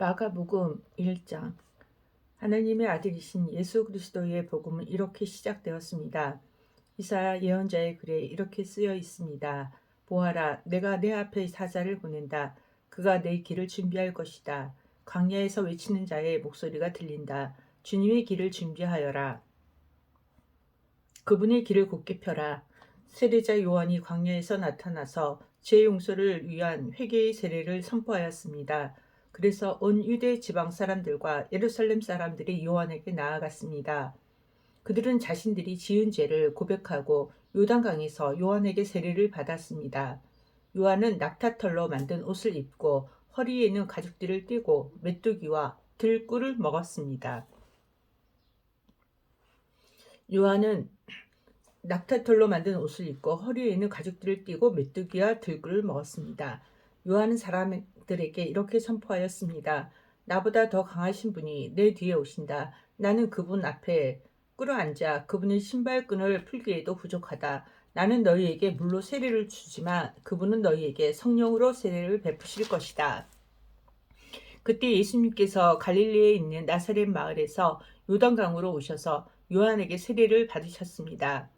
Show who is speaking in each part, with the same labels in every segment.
Speaker 1: 마가복음 1장. 하나님의 아들이신 예수 그리스도의 복음은 이렇게 시작되었습니다. 이사야 예언자의 글에 이렇게 쓰여 있습니다. 보아라, 내가 내 앞에 사자를 보낸다. 그가 내 길을 준비할 것이다. 광야에서 외치는 자의 목소리가 들린다. 주님의 길을 준비하여라. 그분의 길을 곧게 펴라. 세례자 요한이 광야에서 나타나서 죄 용서를 위한 회개의 세례를 선포하였습니다. 그래서 온 유대 지방 사람들과 예루살렘 사람들이 요한에게 나아갔습니다. 그들은 자신들이 지은 죄를 고백하고 요단강에서 요한에게 세례를 받았습니다. 요한은 낙타털로 만든 옷을 입고 허리에는 가죽띠를 띠고 메뚜기와 들꿀을 먹었습니다. 요한은 낙타털로 만든 옷을 입고 허리에는 가죽띠를 띠고 메뚜기와 들꿀을 먹었습니다. 요한은 사람들에게 이렇게 선포하였습니다. 나보다 더 강하신 분이 내 뒤에 오신다. 나는 그분 앞에 끌어앉아 그분의 신발끈을 풀기에도 부족하다. 나는 너희에게 물로 세례를 주지만 그분은 너희에게 성령으로 세례를 베푸실 것이다. 그때 예수님께서 갈릴리에 있는 나사렛 마을에서 요단강으로 오셔서 요한에게 세례를 받으셨습니다.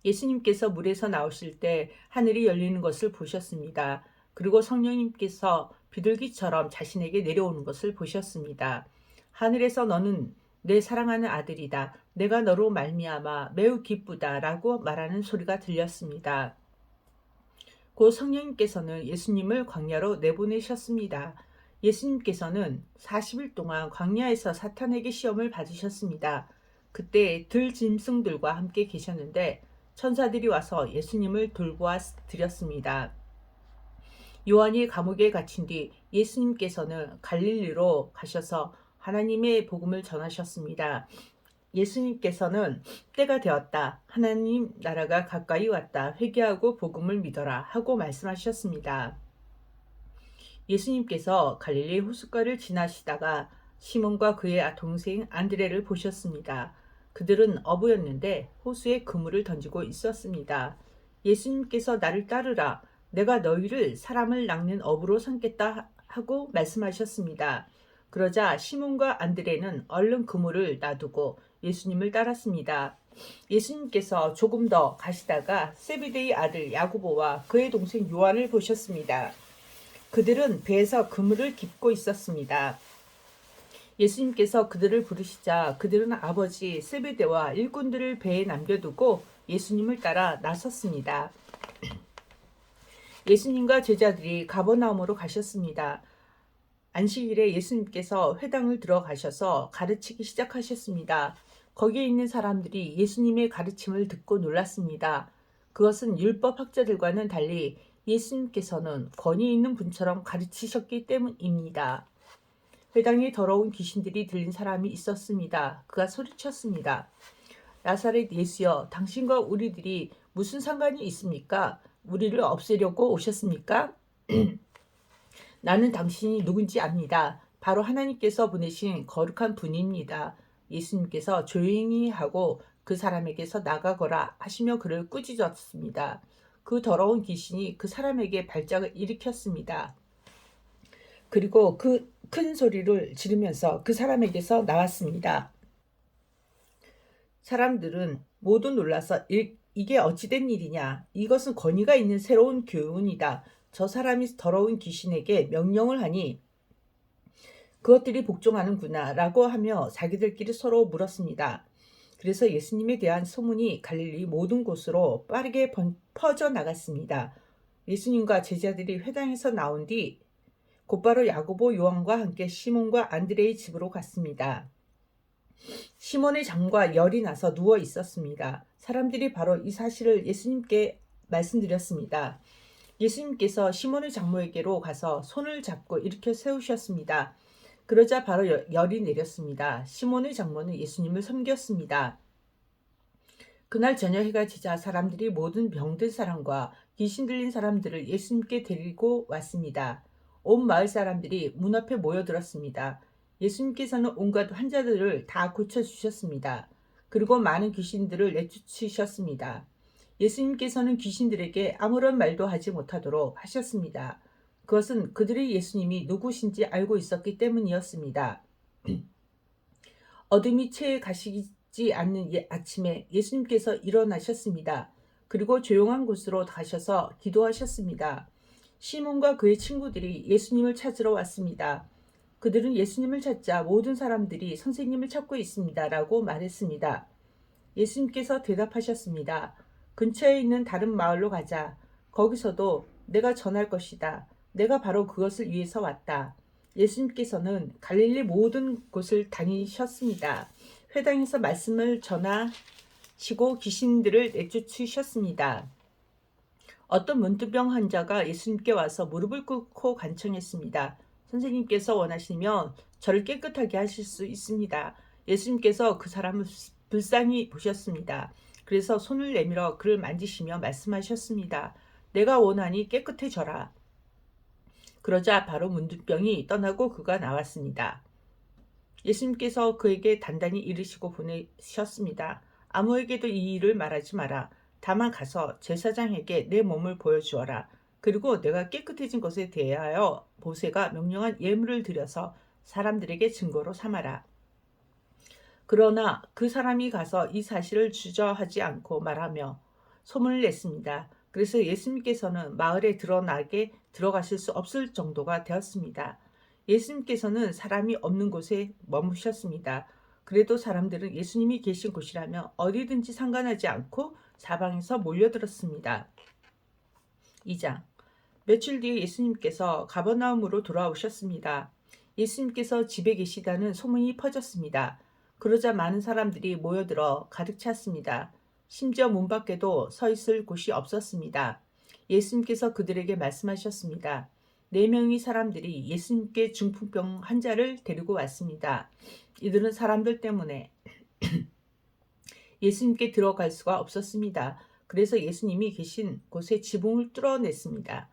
Speaker 1: 예수님께서 물에서 나오실 때 하늘이 열리는 것을 보셨습니다. 그리고 성령님께서 비둘기처럼 자신에게 내려오는 것을 보셨습니다. 하늘에서 너는 내 사랑하는 아들이다. 내가 너로 말미암아 매우 기쁘다라고 말하는 소리가 들렸습니다. 곧 성령님께서는 예수님을 광야로 내보내셨습니다. 예수님께서는 40일 동안 광야에서 사탄에게 시험을 받으셨습니다. 그때 들짐승들과 함께 계셨는데 천사들이 와서 예수님을 돌보아 드렸습니다. 요한이 감옥에 갇힌 뒤 예수님께서는 갈릴리로 가셔서 하나님의 복음을 전하셨습니다. 예수님께서는 때가 되었다. 하나님 나라가 가까이 왔다. 회개하고 복음을 믿어라 하고 말씀하셨습니다. 예수님께서 갈릴리 호숫가를 지나시다가 시몬과 그의 동생 안드레를 보셨습니다. 그들은 어부였는데 호수에 그물을 던지고 있었습니다. 예수님께서 나를 따르라. 내가 너희를 사람을 낚는 어부로 삼겠다 하고 말씀하셨습니다. 그러자 시몬과 안드레는 얼른 그물을 놔두고 예수님을 따랐습니다. 예수님께서 조금 더 가시다가 세베데의 아들 야고보와 그의 동생 요한을 보셨습니다. 그들은 배에서 그물을 깁고 있었습니다. 예수님께서 그들을 부르시자 그들은 아버지 세베대와 일꾼들을 배에 남겨두고 예수님을 따라 나섰습니다. 예수님과 제자들이 가버나움으로 가셨습니다. 안식일에 예수님께서 회당을 들어가셔서 가르치기 시작하셨습니다. 거기에 있는 사람들이 예수님의 가르침을 듣고 놀랐습니다. 그것은 율법 학자들과는 달리 예수님께서는 권위 있는 분처럼 가르치셨기 때문입니다. 회당에 더러운 귀신들이 들린 사람이 있었습니다. 그가 소리쳤습니다. 나사렛 예수여, 당신과 우리들이 무슨 상관이 있습니까? 우리를 없애려고 오셨습니까? 나는 당신이 누군지 압니다. 바로 하나님께서 보내신 거룩한 분입니다. 예수님께서 조용히 하고 그 사람에게서 나가거라 하시며 그를 꾸짖었습니다. 그 더러운 귀신이 그 사람에게 발작을 일으켰습니다. 그리고 그 큰 소리를 지르면서 그 사람에게서 나왔습니다. 사람들은 모두 놀라서 이게 어찌된 일이냐? 이것은 권위가 있는 새로운 교훈이다. 저 사람이 더러운 귀신에게 명령을 하니 그것들이 복종하는구나 라고 하며 자기들끼리 서로 물었습니다. 그래서 예수님에 대한 소문이 갈릴리 모든 곳으로 빠르게 퍼져나갔습니다. 예수님과 제자들이 회당에서 나온 뒤 곧바로 야고보 요한과 함께 시몬과 안드레의 집으로 갔습니다. 시몬의 장과 열이 나서 누워 있었습니다. 사람들이 바로 이 사실을 예수님께 말씀드렸습니다. 예수님께서 시몬의 장모에게로 가서 손을 잡고 일으켜 세우셨습니다. 그러자 바로 열이 내렸습니다. 시몬의 장모는 예수님을 섬겼습니다. 그날 저녁 해가 지자 사람들이 모든 병든 사람과 귀신 들린 사람들을 예수님께 데리고 왔습니다. 온 마을 사람들이 문 앞에 모여들었습니다. 예수님께서는 온갖 환자들을 다 고쳐주셨습니다. 그리고 많은 귀신들을 내쫓으셨습니다. 예수님께서는 귀신들에게 아무런 말도 하지 못하도록 하셨습니다. 그것은 그들이 예수님이 누구신지 알고 있었기 때문이었습니다. 어둠이 채 가시지 않는 아침에 예수님께서 일어나셨습니다. 그리고 조용한 곳으로 가셔서 기도하셨습니다. 시몬과 그의 친구들이 예수님을 찾으러 왔습니다. 그들은 예수님을 찾자 모든 사람들이 선생님을 찾고 있습니다. 라고 말했습니다. 예수님께서 대답하셨습니다. 근처에 있는 다른 마을로 가자. 거기서도 내가 전할 것이다. 내가 바로 그것을 위해서 왔다. 예수님께서는 갈릴리 모든 곳을 다니셨습니다. 회당에서 말씀을 전하시고 귀신들을 내쫓으셨습니다. 어떤 문둥병 환자가 예수님께 와서 무릎을 꿇고 간청했습니다. 선생님께서 원하시면 저를 깨끗하게 하실 수 있습니다. 예수님께서 그 사람을 불쌍히 보셨습니다. 그래서 손을 내밀어 그를 만지시며 말씀하셨습니다. 내가 원하니 깨끗해져라. 그러자 바로 문둥병이 떠나고 그가 나왔습니다. 예수님께서 그에게 단단히 이르시고 보내셨습니다. 아무에게도 이 일을 말하지 마라. 다만 가서 제사장에게 내 몸을 보여주어라. 그리고 내가 깨끗해진 것에 대하여 모세가 명령한 예물을 드려서 사람들에게 증거로 삼아라. 그러나 그 사람이 가서 이 사실을 주저하지 않고 말하며 소문을 냈습니다. 그래서 예수님께서는 마을에 드러나게 들어가실 수 없을 정도가 되었습니다. 예수님께서는 사람이 없는 곳에 머무셨습니다. 그래도 사람들은 예수님이 계신 곳이라며 어디든지 상관하지 않고 사방에서 몰려들었습니다. 2장. 며칠 뒤에 예수님께서 가버나움으로 돌아오셨습니다. 예수님께서 집에 계시다는 소문이 퍼졌습니다. 그러자 많은 사람들이 모여들어 가득 찼습니다. 심지어 문 밖에도 서 있을 곳이 없었습니다. 예수님께서 그들에게 말씀하셨습니다. 4명의 사람들이 예수님께 중풍병 환자를 데리고 왔습니다. 이들은 사람들 때문에 예수님께 들어갈 수가 없었습니다. 그래서 예수님이 계신 곳에 지붕을 뚫어냈습니다.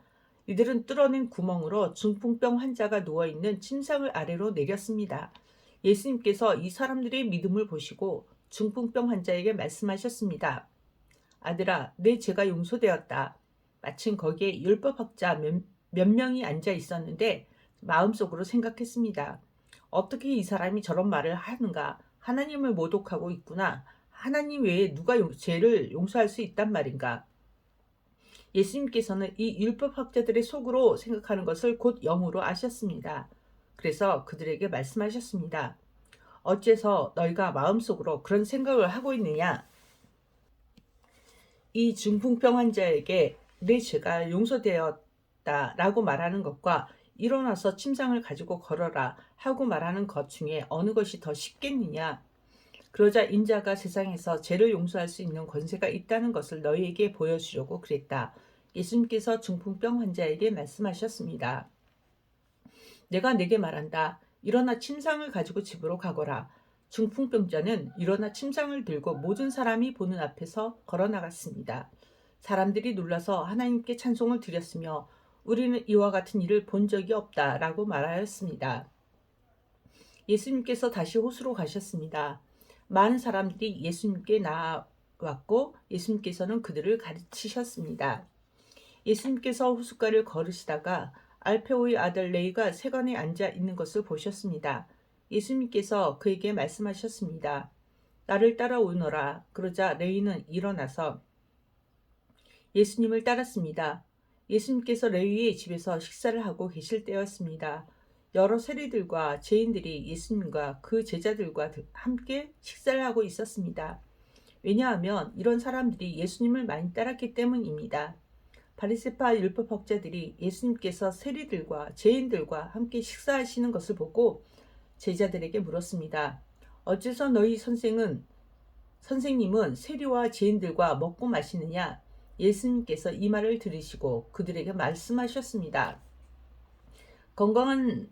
Speaker 1: 이들은 뚫어낸 구멍으로 중풍병 환자가 누워있는 침상을 아래로 내렸습니다. 예수님께서 이 사람들의 믿음을 보시고 중풍병 환자에게 말씀하셨습니다. 아들아, 내 죄가 용서되었다. 마침 거기에 율법학자 몇 명이 앉아 있었는데 마음속으로 생각했습니다. 어떻게 이 사람이 저런 말을 하는가? 하나님을 모독하고 있구나. 하나님 외에 누가 죄를 용서할 수 있단 말인가? 예수님께서는 이 율법학자들의 속으로 생각하는 것을 곧 영으로 아셨습니다. 그래서 그들에게 말씀하셨습니다. 어째서 너희가 마음속으로 그런 생각을 하고 있느냐? 이 중풍병 환자에게 내 죄가 용서되었다 라고 말하는 것과 일어나서 침상을 가지고 걸어라 하고 말하는 것 중에 어느 것이 더 쉽겠느냐? 그러자 인자가 세상에서 죄를 용서할 수 있는 권세가 있다는 것을 너희에게 보여주려고 그랬다. 예수님께서 중풍병 환자에게 말씀하셨습니다. 내가 네게 말한다. 일어나 침상을 가지고 집으로 가거라. 중풍병자는 일어나 침상을 들고 모든 사람이 보는 앞에서 걸어나갔습니다. 사람들이 놀라서 하나님께 찬송을 드렸으며 우리는 이와 같은 일을 본 적이 없다라고 말하였습니다. 예수님께서 다시 호수로 가셨습니다. 많은 사람들이 예수님께 나왔고 예수님께서는 그들을 가르치셨습니다. 예수님께서 호숫가를 걸으시다가 알페오의 아들 레이가 세관에 앉아 있는 것을 보셨습니다. 예수님께서 그에게 말씀하셨습니다. 나를 따라오너라. 그러자 레이는 일어나서 예수님을 따랐습니다. 예수님께서 레위의 집에서 식사를 하고 계실 때였습니다. 여러 세리들과 죄인들이 예수님과 그 제자들과 함께 식사를 하고 있었습니다. 왜냐하면 이런 사람들이 예수님을 많이 따랐기 때문입니다. 바리새파 율법학자들이 예수님께서 세리들과 죄인들과 함께 식사하시는 것을 보고 제자들에게 물었습니다. 어째서 너희 선생님은 세리와 죄인들과 먹고 마시느냐? 예수님께서 이 말을 들으시고 그들에게 말씀하셨습니다. 건강한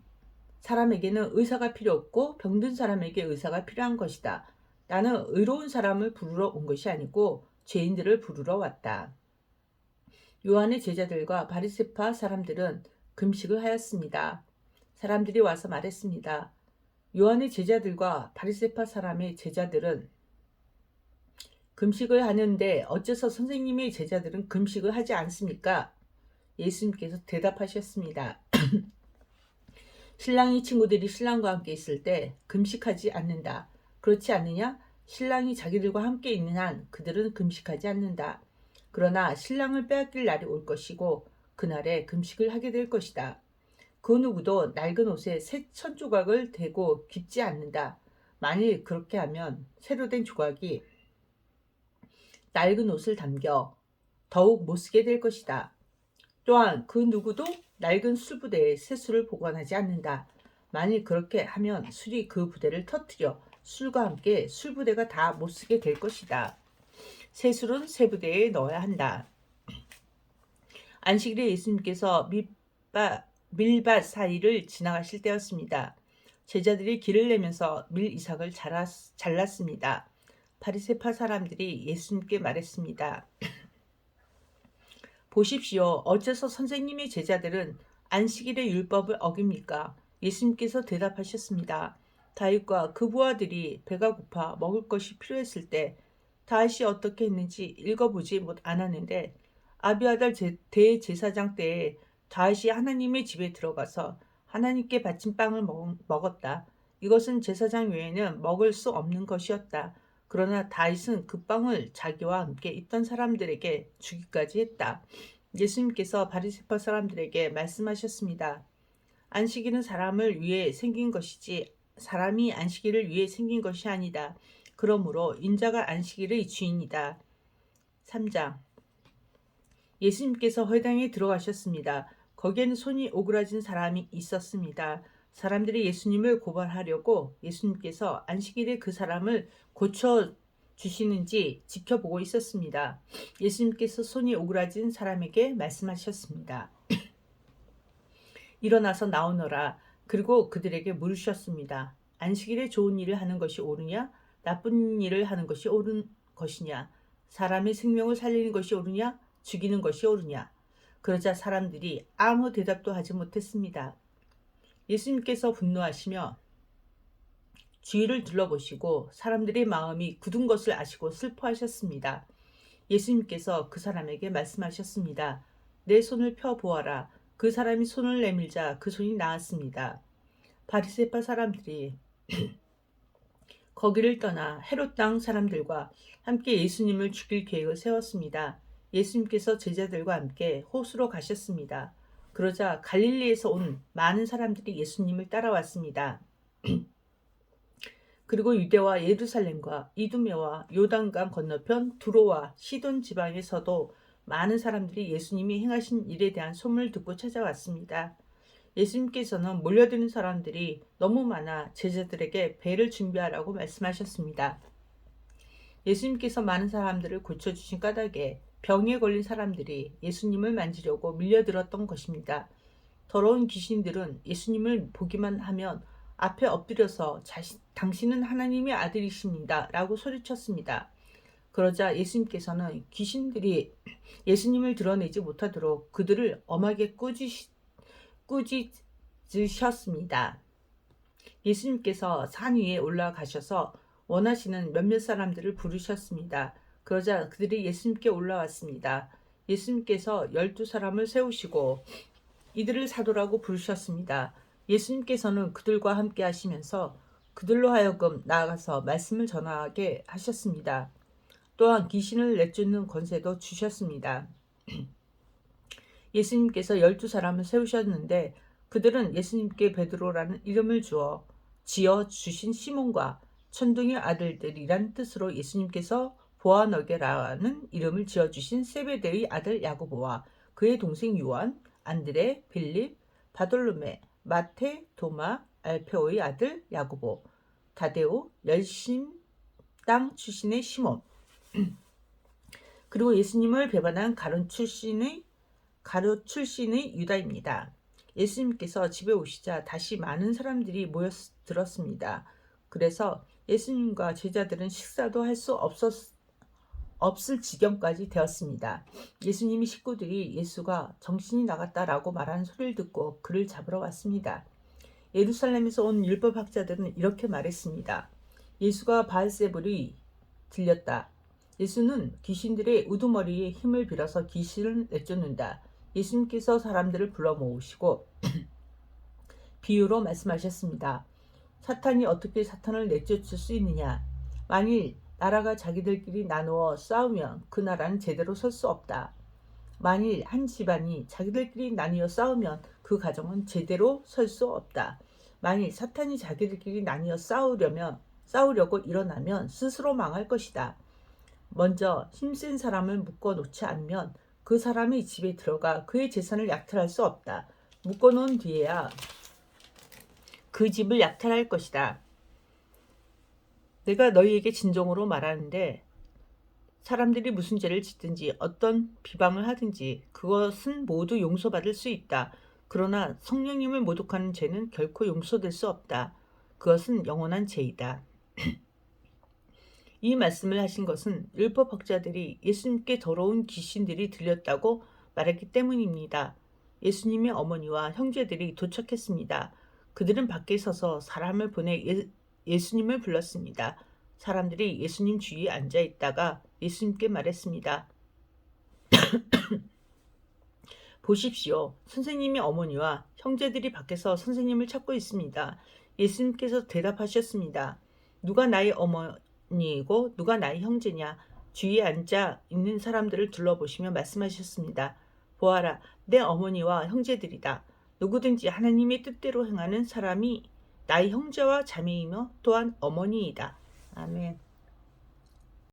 Speaker 1: 사람에게는 의사가 필요 없고 병든 사람에게 의사가 필요한 것이다. 나는 의로운 사람을 부르러 온 것이 아니고 죄인들을 부르러 왔다. 요한의 제자들과 바리새파 사람들은 금식을 하였습니다. 사람들이 와서 말했습니다. 요한의 제자들과 바리새파 사람의 제자들은 금식을 하는데 어째서 선생님의 제자들은 금식을 하지 않습니까? 예수님께서 대답하셨습니다. 신랑이 친구들이 신랑과 함께 있을 때 금식하지 않는다. 그렇지 않느냐? 신랑이 자기들과 함께 있는 한 그들은 금식하지 않는다. 그러나 신랑을 빼앗길 날이 올 것이고 그날에 금식을 하게 될 것이다. 그 누구도 낡은 옷에 새 천조각을 대고 깁지 않는다. 만일 그렇게 하면 새로 된 조각이 낡은 옷을 담겨 더욱 못쓰게 될 것이다. 또한 그 누구도 낡은 술부대에 새 술을 보관하지 않는다. 만일 그렇게 하면 술이 그 부대를 터뜨려 술과 함께 술부대가 다 못쓰게 될 것이다. 새 술은 새 부대에 넣어야 한다. 안식일에 예수님께서 밀밭 사이를 지나가실 때였습니다. 제자들이 길을 내면서 밀 이삭을 잘랐습니다. 바리새파 사람들이 예수님께 말했습니다. 보십시오. 어째서 선생님의 제자들은 안식일의 율법을 어깁니까? 예수님께서 대답하셨습니다. 다윗과 그 부하들이 배가 고파 먹을 것이 필요했을 때 다윗이 어떻게 했는지 읽어보지 않았는데 아비아달 대제사장 때에 다윗이 하나님의 집에 들어가서 하나님께 바친 빵을 먹었다. 이것은 제사장 외에는 먹을 수 없는 것이었다. 그러나 다윗은 그 빵을 자기와 함께 있던 사람들에게 주기까지 했다. 예수님께서 바리새파 사람들에게 말씀하셨습니다. 안식일은 사람을 위해 생긴 것이지 사람이 안식일을 위해 생긴 것이 아니다. 그러므로 인자가 안식일의 주인이다. 3장 예수님께서 회당에 들어가셨습니다. 거기에는 손이 오그라진 사람이 있었습니다. 사람들이 예수님을 고발하려고 예수님께서 안식일에 그 사람을 고쳐 주시는지 지켜보고 있었습니다. 예수님께서 손이 오그라진 사람에게 말씀하셨습니다. 일어나서 나오너라. 그리고 그들에게 물으셨습니다. 안식일에 좋은 일을 하는 것이 옳으냐? 나쁜 일을 하는 것이 옳은 것이냐? 사람의 생명을 살리는 것이 옳으냐? 죽이는 것이 옳으냐? 그러자 사람들이 아무 대답도 하지 못했습니다. 예수님께서 분노하시며 주위를 둘러보시고 사람들의 마음이 굳은 것을 아시고 슬퍼하셨습니다. 예수님께서 그 사람에게 말씀하셨습니다. 내 손을 펴 보아라. 그 사람이 손을 내밀자 그 손이 나았습니다. 바리새파 사람들이 거기를 떠나 헤롯 땅 사람들과 함께 예수님을 죽일 계획을 세웠습니다. 예수님께서 제자들과 함께 호수로 가셨습니다. 그러자 갈릴리에서 온 많은 사람들이 예수님을 따라왔습니다. 그리고 유대와 예루살렘과 이두메와 요단강 건너편 두로와 시돈 지방에서도 많은 사람들이 예수님이 행하신 일에 대한 소문을 듣고 찾아왔습니다. 예수님께서는 몰려드는 사람들이 너무 많아 제자들에게 배를 준비하라고 말씀하셨습니다. 예수님께서 많은 사람들을 고쳐주신 까닭에 병에 걸린 사람들이 예수님을 만지려고 밀려들었던 것입니다. 더러운 귀신들은 예수님을 보기만 하면 앞에 엎드려서 당신은 하나님의 아들이십니다. 라고 소리쳤습니다. 그러자 예수님께서는 귀신들이 예수님을 드러내지 못하도록 그들을 엄하게 꾸짖으셨습니다. 예수님께서 산 위에 올라가셔서 원하시는 몇몇 사람들을 부르셨습니다. 그러자 그들이 예수님께 올라왔습니다. 예수님께서 12사람을 세우시고 이들을 사도라고 부르셨습니다. 예수님께서는 그들과 함께 하시면서 그들로 하여금 나아가서 말씀을 전하게 하셨습니다. 또한 귀신을 내쫓는 권세도 주셨습니다. 예수님께서 12사람을 세우셨는데 그들은 예수님께 베드로라는 이름을 지어 주신 시몬과 천둥의 아들들이란 뜻으로 예수님께서 보아너게라는 이름을 지어주신 세베대의 아들 야고보와 그의 동생 요한, 안드레, 빌립, 바돌로메, 마테, 도마, 알페오의 아들 야고보, 다데오, 열심 땅 출신의 시몬, 그리고 예수님을 배반한 가룟 출신의 유다입니다. 예수님께서 집에 오시자 다시 많은 사람들이 모여들었습니다. 그래서 예수님과 제자들은 식사도 할 수 없을 지경까지 되었습니다. 예수님의 식구들이 예수가 정신이 나갔다라고 말하는 소리를 듣고 그를 잡으러 왔습니다. 예루살렘에서 온 율법학자들은 이렇게 말했습니다. 예수가 바알세불이 들렸다. 예수는 귀신들의 우두머리에 힘을 빌어서 귀신을 내쫓는다. 예수님께서 사람들을 불러 모으시고 비유로 말씀하셨습니다. 사탄이 어떻게 사탄을 내쫓을 수 있느냐? 만일 나라가 자기들끼리 나누어 싸우면 그 나라는 제대로 설 수 없다. 만일 한 집안이 자기들끼리 나뉘어 싸우면 그 가정은 제대로 설 수 없다. 만일 사탄이 자기들끼리 나뉘어 싸우려고 일어나면 스스로 망할 것이다. 먼저 힘센 사람을 묶어 놓지 않으면 그 사람의 집에 들어가 그의 재산을 약탈할 수 없다. 묶어 놓은 뒤에야 그 집을 약탈할 것이다. 내가 너희에게 진정으로 말하는데 사람들이 무슨 죄를 짓든지 어떤 비방을 하든지 그것은 모두 용서받을 수 있다. 그러나 성령님을 모독하는 죄는 결코 용서될 수 없다. 그것은 영원한 죄이다. 이 말씀을 하신 것은 율법학자들이 예수님께 더러운 귀신들이 들렸다고 말했기 때문입니다. 예수님의 어머니와 형제들이 도착했습니다. 그들은 밖에 서서 사람을 보내 예수님을 불렀습니다. 사람들이 예수님 주위에 앉아 있다가 예수님께 말했습니다. 보십시오. 선생님의 어머니와 형제들이 밖에서 선생님을 찾고 있습니다. 예수님께서 대답하셨습니다. 누가 나의 어머니이고 누가 나의 형제냐? 주위에 앉아 있는 사람들을 둘러보시며 말씀하셨습니다. 보아라, 내 어머니와 형제들이다. 누구든지 하나님의 뜻대로 행하는 사람이 나의 형제와 자매이며 또한 어머니이다. 아멘.